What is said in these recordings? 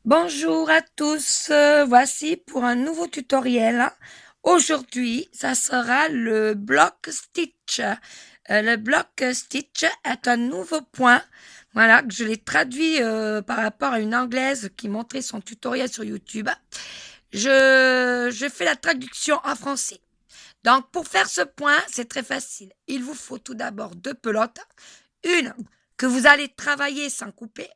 Bonjour à tous, voici pour un nouveau tutoriel. Aujourd'hui, ça sera le block stitch. Le block stitch est un nouveau point, voilà, que je l'ai traduit par rapport à une Anglaise qui montrait son tutoriel sur YouTube. Je fais la traduction en français. Donc, pour faire ce point, c'est très facile. Il vous faut tout d'abord deux pelotes. Une que vous allez travailler sans couper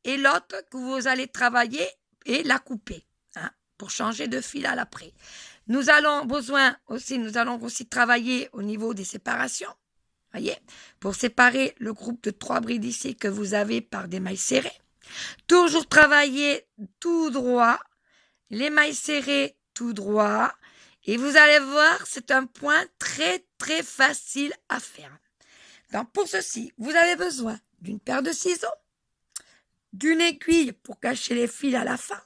et l'autre que vous allez travailler et la couper, hein, pour changer de fil à l'après. Nous allons aussi travailler au niveau des séparations. Voyez, pour séparer le groupe de 3 brides ici que vous avez par des mailles serrées. Toujours travailler tout droit, les mailles serrées tout droit. Et vous allez voir, c'est un point très très facile à faire. Donc pour ceci, vous avez besoin d'une paire de ciseaux, d'une aiguille pour cacher les fils à la fin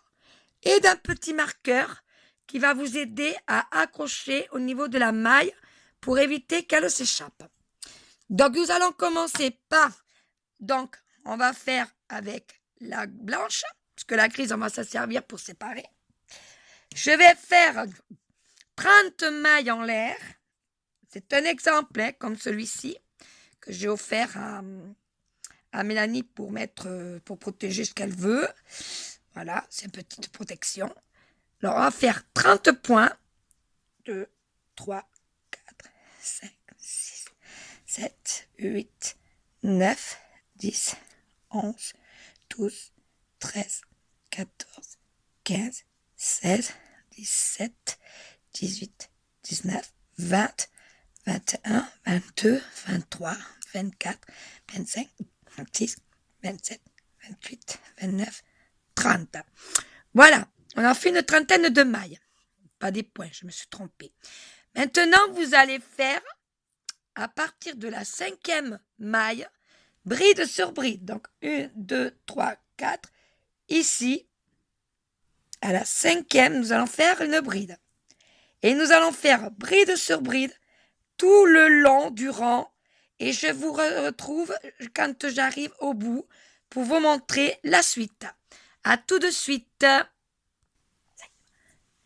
et d'un petit marqueur qui va vous aider à accrocher au niveau de la maille pour éviter qu'elle s'échappe. Donc nous allons commencer par, donc on va faire avec la blanche, parce que la grise on va s'en servir pour séparer. Je vais faire 30 mailles en l'air. C'est un exemple comme celui-ci que j'ai offert à Mélanie pour protéger ce qu'elle veut. Voilà, c'est une petite protection. Alors, on va faire 30 points. 2, 3, 4, 5, 6, 7, 8, 9, 10, 11, 12, 13, 14, 15, 16, 17, 18, 19, 20, 21, 22, 23, 24, 25, 26, 27, 28, 29, 30. Voilà, on a fait une trentaine de mailles. Pas des points, je me suis trompée. Maintenant, vous allez faire, à partir de la 5e maille, bride sur bride. Donc, 1, 2, 3, 4. Ici, à la 5e, nous allons faire une bride. Et nous allons faire bride sur bride tout le long du rang. Et je vous retrouve quand j'arrive au bout pour vous montrer la suite. À tout de suite.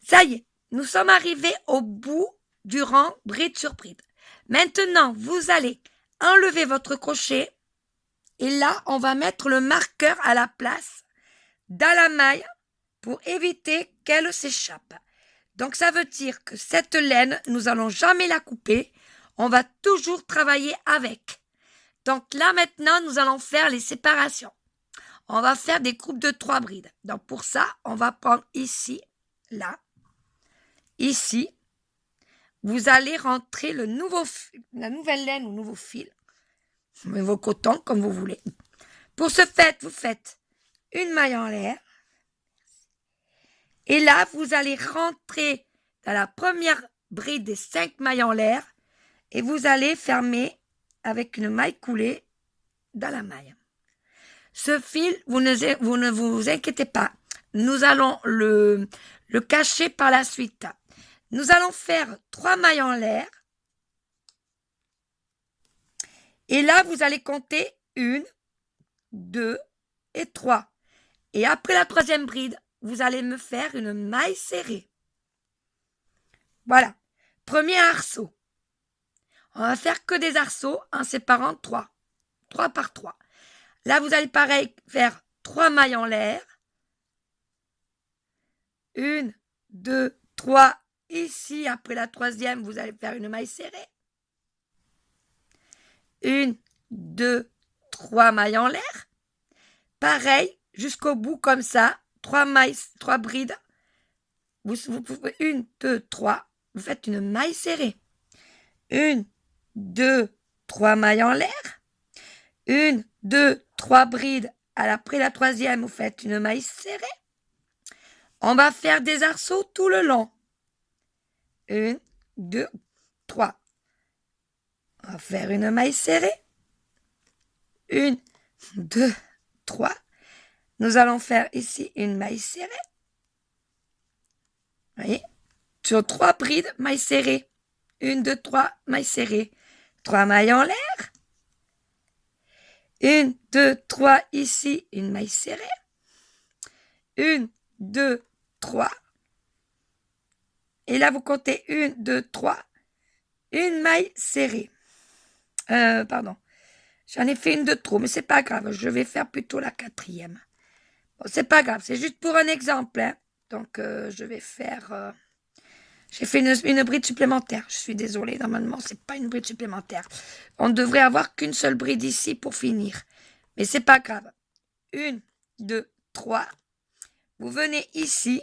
Ça y est, nous sommes arrivés au bout du rang bride sur bride. Maintenant, vous allez enlever votre crochet et là, on va mettre le marqueur à la place dans la maille pour éviter qu'elle s'échappe. Donc, ça veut dire que cette laine, nous n'allons jamais la couper. On va toujours travailler avec. Donc là, maintenant, nous allons faire les séparations. On va faire des groupes de 3 brides. Donc pour ça, on va prendre ici, là, ici. Vous allez rentrer la nouvelle laine ou nouveau fil, nouveau coton, comme vous voulez. Pour ce fait, vous faites une maille en l'air. Et là, vous allez rentrer dans la première bride des 5 mailles en l'air et vous allez fermer avec une maille coulée dans la maille. Ce fil, vous ne vous inquiétez pas, nous allons le cacher par la suite. Nous allons faire 3 mailles en l'air. Et là, vous allez compter 1, 2 et 3. Et après la 3e bride, vous allez me faire une maille serrée. Voilà. Premier arceau. On va faire que des arceaux en séparant 3. 3 par 3. Là, vous allez pareil faire 3 mailles en l'air. 1, 2, 3. Ici, après la 3e, vous allez faire une maille serrée. 1, 2, 3 mailles en l'air. Pareil, jusqu'au bout comme ça. 3 mailles, 3 brides. Vous pouvez 1, 2, 3. Vous faites une maille serrée. 1, 2, 3 mailles en l'air. 1, 2, 3 brides. Après la 3e, vous faites une maille serrée. On va faire des arceaux tout le long. 1, 2, 3. On va faire une maille serrée. 1, 2, 3. Nous allons faire ici une maille serrée. Vous voyez? Sur 3 brides, maille serrée. 1, 2, 3, maille serrée. 3 mailles en l'air. 1, 2, 3, ici, une maille serrée. 1, 2, 3. Et là, vous comptez 1, 2, 3. Une maille serrée. Pardon. J'en ai fait une de trop, mais c'est pas grave. Je vais faire plutôt la 4e. Bon, c'est pas grave, c'est juste pour un exemple. Hein. Donc, je vais faire... J'ai fait une bride supplémentaire. Je suis désolée, normalement, c'est pas une bride supplémentaire. On devrait avoir qu'une seule bride ici pour finir. Mais c'est pas grave. 1, 2, 3. Vous venez ici.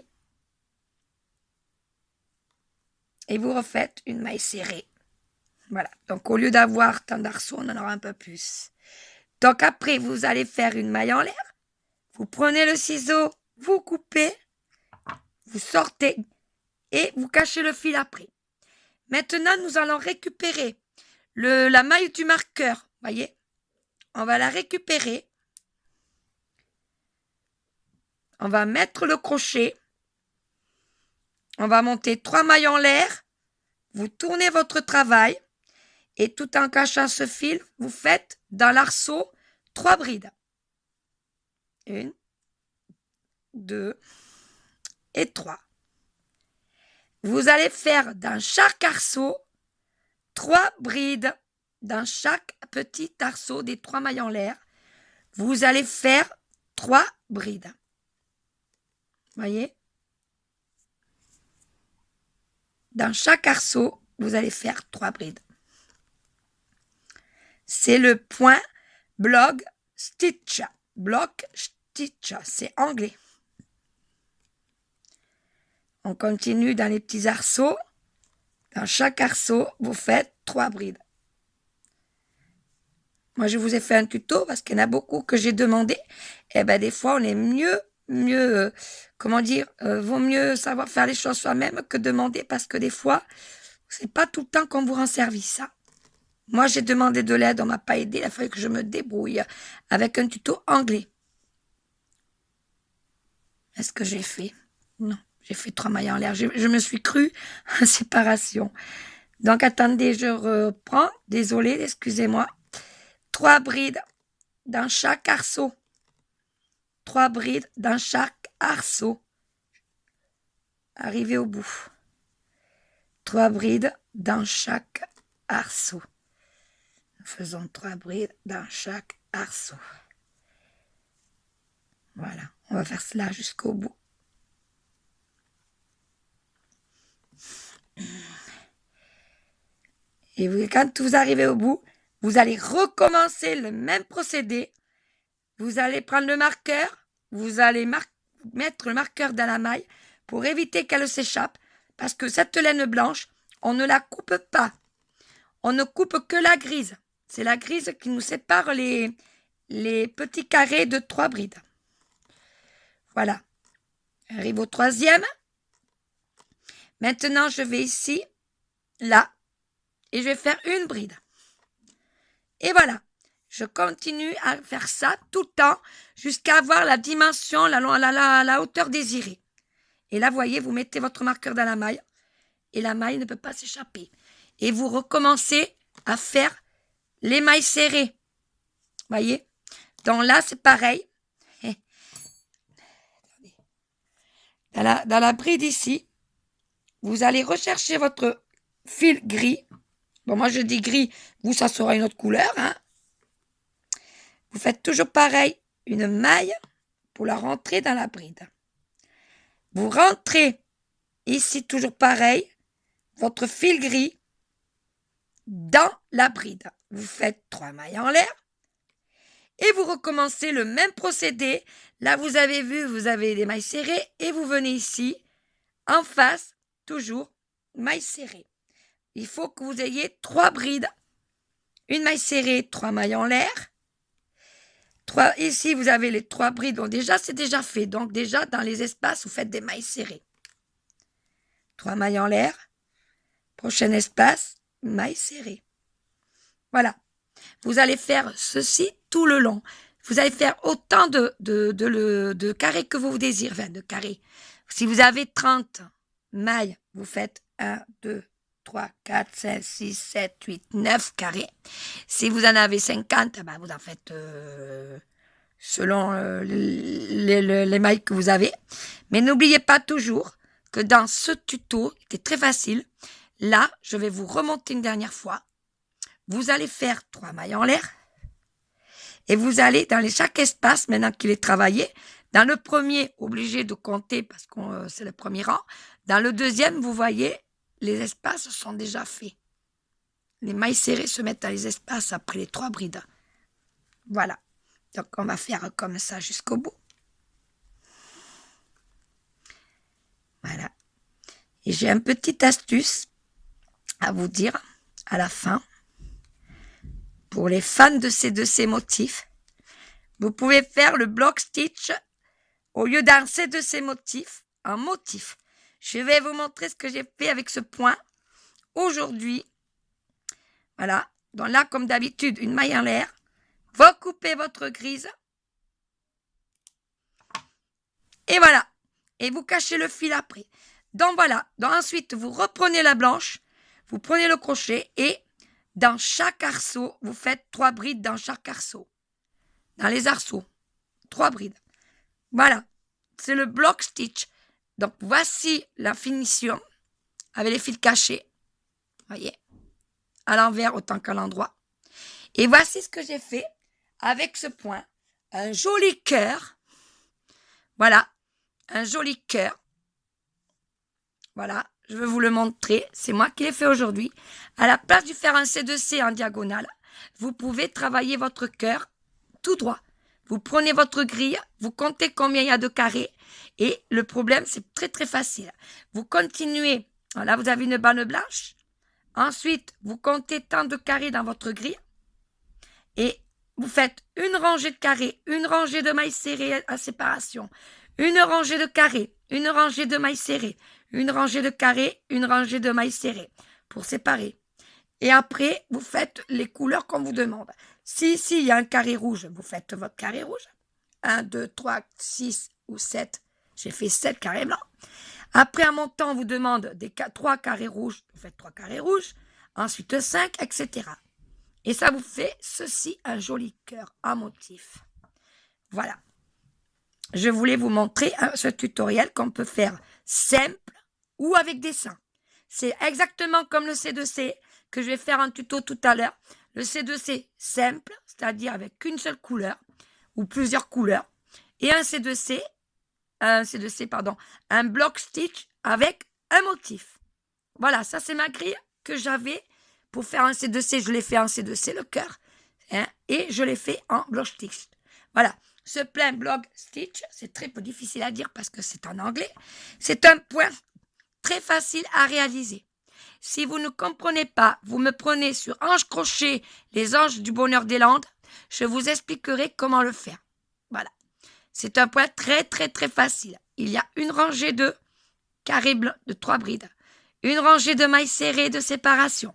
Et vous refaites une maille serrée. Voilà. Donc, au lieu d'avoir tant d'arceaux, on en aura un peu plus. Donc, après, vous allez faire une maille en l'air. Vous prenez le ciseau, vous coupez, vous sortez et vous cachez le fil après. Maintenant, nous allons récupérer la maille du marqueur. Voyez, on va la récupérer. On va mettre le crochet. On va monter 3 mailles en l'air. Vous tournez votre travail. Et tout en cachant ce fil, vous faites dans l'arceau 3 brides. 1, 2 et 3. Vous allez faire dans chaque arceau 3 brides. Dans chaque petit arceau des 3 mailles en l'air, vous allez faire 3 brides. Voyez? Dans chaque arceau, vous allez faire 3 brides. C'est le point block stitch. Block stitch, c'est anglais. On continue dans les petits arceaux. Dans chaque arceau, vous faites 3 brides. Moi, je vous ai fait un tuto parce qu'il y en a beaucoup que j'ai demandé. Et ben, des fois, on est vaut mieux savoir faire les choses soi-même que demander parce que des fois, c'est pas tout le temps qu'on vous rend service. Hein. Moi, j'ai demandé de l'aide, on m'a pas aidé, il a fallu que je me débrouille avec un tuto anglais. Est-ce que j'ai fait? Non, j'ai fait 3 mailles en l'air. Je me suis crue en séparation. Donc, attendez, je reprends. Désolée, excusez-moi. 3 brides dans chaque arceau. 3 brides dans chaque arceau. Arrivez au bout. 3 brides dans chaque arceau. Nous faisons 3 brides dans chaque arceau. Voilà, on va faire cela jusqu'au bout. Et quand vous arrivez au bout, vous allez recommencer le même procédé. Vous allez prendre le marqueur, vous allez mettre le marqueur dans la maille pour éviter qu'elle s'échappe, parce que cette laine blanche, on ne la coupe pas. On ne coupe que la grise. C'est la grise qui nous sépare les petits carrés de 3 brides. Voilà. Arrive au 3e. Maintenant, je vais ici, là, et je vais faire une bride. Et voilà. Je continue à faire ça tout le temps jusqu'à avoir la dimension, la hauteur désirée. Et là, vous voyez, vous mettez votre marqueur dans la maille et la maille ne peut pas s'échapper. Et vous recommencez à faire les mailles serrées. Voyez? Donc là, c'est pareil. Dans la bride ici, vous allez rechercher votre fil gris. Bon, moi, je dis gris. Vous, ça sera une autre couleur. Hein. Vous faites toujours pareil. Une maille pour la rentrer dans la bride. Vous rentrez ici, toujours pareil, votre fil gris dans la bride. Vous faites 3 mailles en l'air. Et vous recommencez le même procédé. Là, vous avez vu, vous avez des mailles serrées. Et vous venez ici, en face, toujours, mailles serrées. Il faut que vous ayez 3 brides. Une maille serrée, 3 mailles en l'air. Ici, vous avez les 3 brides. Donc déjà, c'est déjà fait. Donc déjà, dans les espaces, vous faites des mailles serrées. 3 mailles en l'air. Prochain espace, mailles serrées. Voilà. Vous allez faire ceci tout le long. Vous allez faire autant de carrés que vous désirez. Enfin, de carrés. Si vous avez 30 mailles, vous faites 1, 2, 3, 4, 5, 6, 7, 8, 9 carrés. Si vous en avez 50, ben vous en faites selon les mailles que vous avez. Mais n'oubliez pas toujours que dans ce tuto, qui est très facile, là, je vais vous remonter une dernière fois. Vous allez faire 3 mailles en l'air et vous allez dans chaque espace, maintenant qu'il est travaillé, dans le premier, obligé de compter parce que c'est le premier rang. Dans le deuxième, vous voyez, les espaces sont déjà faits. Les mailles serrées se mettent dans les espaces après les 3 brides. Voilà. Donc, on va faire comme ça jusqu'au bout. Voilà. Et j'ai une petite astuce à vous dire à la fin. Pour les fans de ces motifs, vous pouvez faire le block stitch au lieu d'un ces motifs, un motif. Je vais vous montrer ce que j'ai fait avec ce point aujourd'hui. Voilà. Donc là, comme d'habitude, une maille en l'air. Vous coupez votre grise. Et voilà. Et vous cachez le fil après. Donc voilà. Donc ensuite, vous reprenez la blanche. Vous prenez le crochet et dans chaque arceau, vous faites 3 brides dans chaque arceau. Dans les arceaux. 3 brides. Voilà. C'est le block stitch. Donc voici la finition avec les fils cachés. Voyez. À l'envers autant qu'à l'endroit. Et voici ce que j'ai fait avec ce point. Un joli cœur. Voilà. Un joli cœur. Voilà. Je vais vous le montrer. C'est moi qui l'ai fait aujourd'hui. À la place de faire un C2C en diagonale, vous pouvez travailler votre cœur tout droit. Vous prenez votre grille, vous comptez combien il y a de carrés. Et le problème, c'est très très facile. Vous continuez. Voilà, vous avez une bande blanche. Ensuite, vous comptez tant de carrés dans votre grille. Et vous faites une rangée de carrés, une rangée de mailles serrées à séparation, une rangée de carrés, une rangée de mailles serrées, une rangée de carrés, une rangée de mailles serrées pour séparer. Et après, vous faites les couleurs qu'on vous demande. Si ici, il y a un carré rouge, vous faites votre carré rouge. 1, 2, 3, 6 ou 7. J'ai fait 7 carrés blancs. Après, en montant, on vous demande 3 carrés rouges. Vous faites 3 carrés rouges. Ensuite, 5, etc. Et ça vous fait ceci, un joli cœur en motif. Voilà. Je voulais vous montrer ce tutoriel qu'on peut faire simple ou avec dessin. C'est exactement comme le C2C que je vais faire un tuto tout à l'heure. Le C2C simple, c'est-à-dire avec une seule couleur ou plusieurs couleurs. Et un un block stitch avec un motif. Voilà, ça c'est ma grille que j'avais pour faire un C2C. Je l'ai fait en C2C, le cœur. Et je l'ai fait en block stitch. Voilà. Ce plein block stitch, c'est très peu difficile à dire parce que c'est en anglais. C'est un point très facile à réaliser. Si vous ne comprenez pas, vous me prenez sur Ange Crochet, les anges du bonheur des Landes. Je vous expliquerai comment le faire. Voilà. C'est un point très très très facile. Il y a une rangée de carrés blancs de 3 brides. Une rangée de mailles serrées de séparation.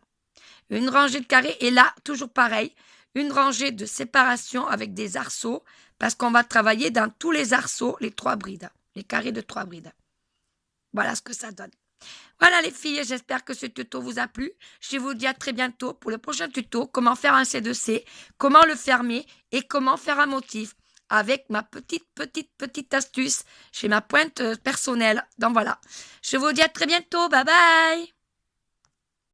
Une rangée de carrés. Et là, toujours pareil. Une rangée de séparation avec des arceaux. Parce qu'on va travailler dans tous les arceaux, les 3 brides. Les carrés de 3 brides. Voilà ce que ça donne. Voilà les filles, j'espère que ce tuto vous a plu. Je vous dis à très bientôt pour le prochain tuto, comment faire un C2C, comment le fermer et comment faire un motif avec ma petite astuce chez ma pointe personnelle. Donc voilà, je vous dis à très bientôt, bye bye.